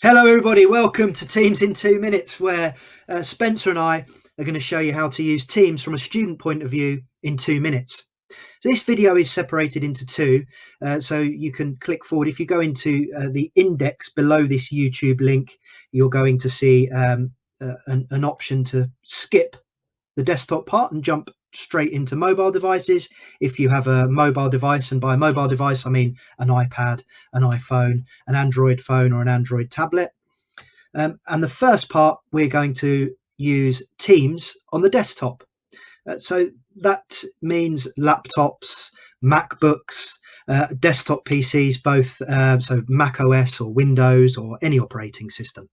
Hello everybody, welcome to Teams in 2 minutes, where Spencer and I are going to show you how to use Teams from a student point of view in 2 minutes. So this video is separated into two, so you can click forward. If you go into the index below this YouTube link, you're going to see an option to skip the desktop part and jump straight into mobile devices. If you have a mobile device, and by a mobile device I mean an iPad, an iPhone, an Android phone or an Android tablet. And the first part, we're going to use Teams on the desktop. So that means laptops, MacBooks, desktop PCs, both so Mac OS or Windows or any operating system.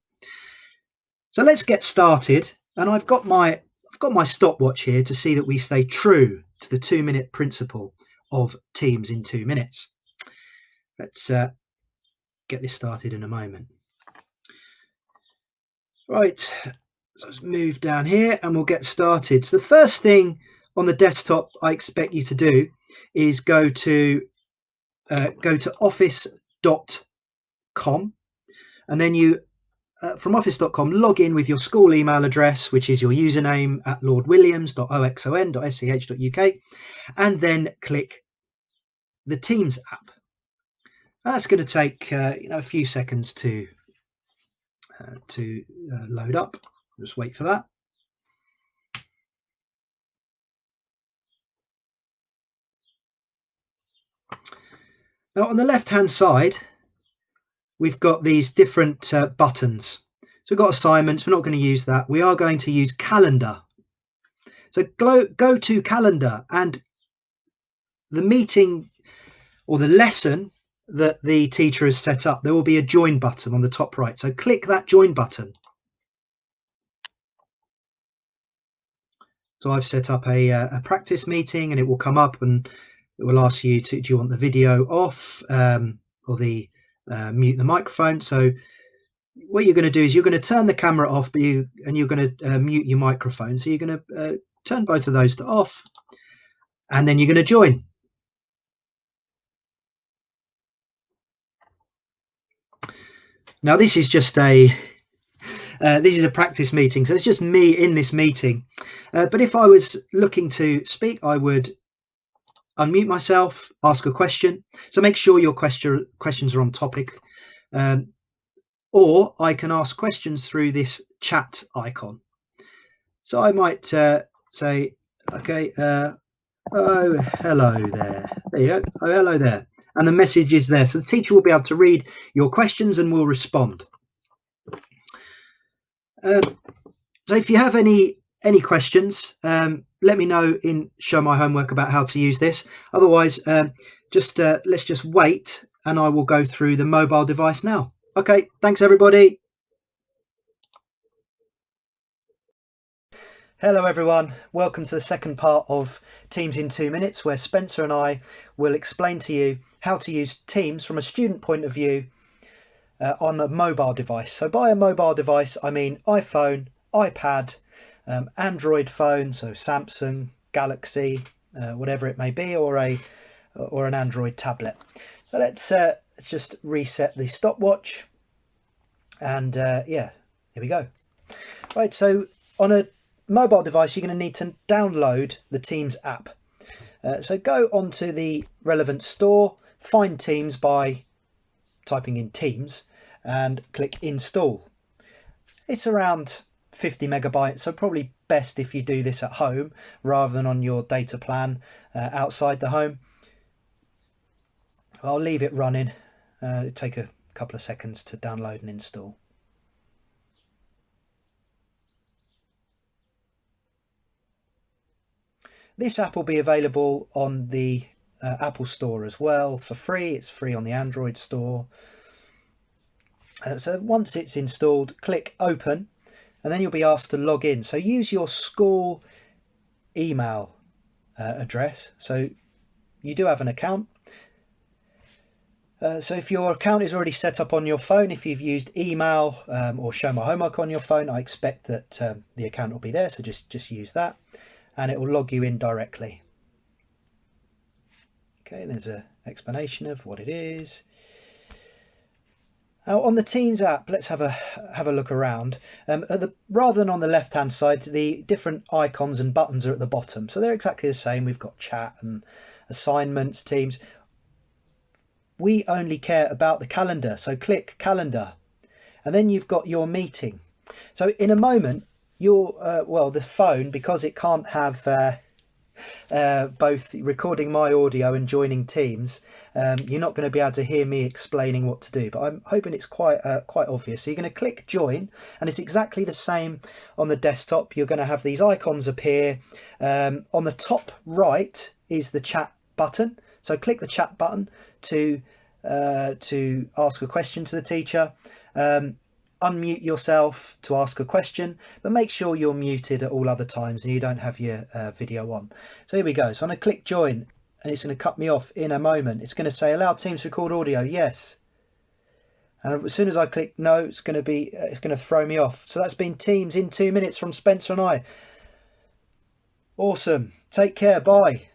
So let's get started. And I've got my stopwatch here to see that we stay true to the 2-minute principle of Teams in 2 minutes. Let's get this started in a moment. Right, so let's move down here and we'll get started. So the first thing on the desktop I expect you to do is go to office.com, and then you from office.com log in with your school email address, which is your username at lordwilliams.oxon.sch.uk, and then click the Teams app. That's going to take a few seconds to load up. Just wait for that. Now on the left hand side we've got these different buttons. So we've got assignments, we're not going to use that. We are going to use calendar. So go to calendar, and the meeting or the lesson that the teacher has set up, there will be a join button on the top right. So click that join button. So I've set up a practice meeting, and it will come up and it will ask you do you want the video off or the mute the microphone. So what you're going to do is you're going to turn the camera off, but you're going to mute your microphone. So you're going to turn both of those to off, and then you're going to join. Now this is just a practice meeting, so it's just me in this meeting. But if I was looking to speak, I would unmute myself, ask a question. So make sure your questions are on topic. Or I can ask questions through this chat icon. So I might say, okay, oh, hello there. There you go. Oh, hello there. And the message is there. So the teacher will be able to read your questions and will respond. So if you have any questions, let me know in Show My Homework about how to use this. Otherwise, let's just wait and I will go through the mobile device now. Okay, thanks everybody. Hello everyone, welcome to the second part of Teams in 2 minutes, where Spencer and I will explain to you how to use Teams from a student point of view on a mobile device. So by a mobile device I mean iPhone, iPad, Android phone, so Samsung, Galaxy, whatever it may be, or an Android tablet. So let's just reset the stopwatch, and yeah, here we go. Right, so on a mobile device you're going to need to download the Teams app. So go onto the relevant store, find Teams by typing in Teams and click install. It's around 50 megabytes, so probably best if you do this at home rather than on your data plan outside the home. I'll leave it running. It'll take a couple of seconds to download and install. This app will be available on the Apple Store as well for free. It's free on the Android Store. So once it's installed, click open, and then you'll be asked to log in. So use your school email address. So you do have an account. So if your account is already set up on your phone, if you've used email or Show My Homework on your phone, I expect that the account will be there. So just use that, and it will log you in directly. Okay, there's an explanation of what it is. Now on the Teams app, let's have a look around. Rather than on the left hand side, the different icons and buttons are at the bottom, so they're exactly the same. We've got chat and assignments, Teams. We only care about the calendar, so click calendar, and then you've got your meeting. So in a moment, the phone, because it can't have both recording my audio and joining Teams, you're not going to be able to hear me explaining what to do, but I'm hoping it's quite obvious. So you're going to click join, and it's exactly the same on the desktop. You're going to have these icons appear. On the top right is the chat button, so click the chat button to ask a question to the teacher. Unmute yourself to ask a question, but make sure you're muted at all other times and you don't have your video on. So here we go. So I'm going to click join, and it's going to cut me off in a moment. It's going to say allow Teams to record audio, yes. And as soon as I click no, it's going to throw me off. So that's been Teams in 2 minutes from Spencer and I. Awesome. Take care. Bye.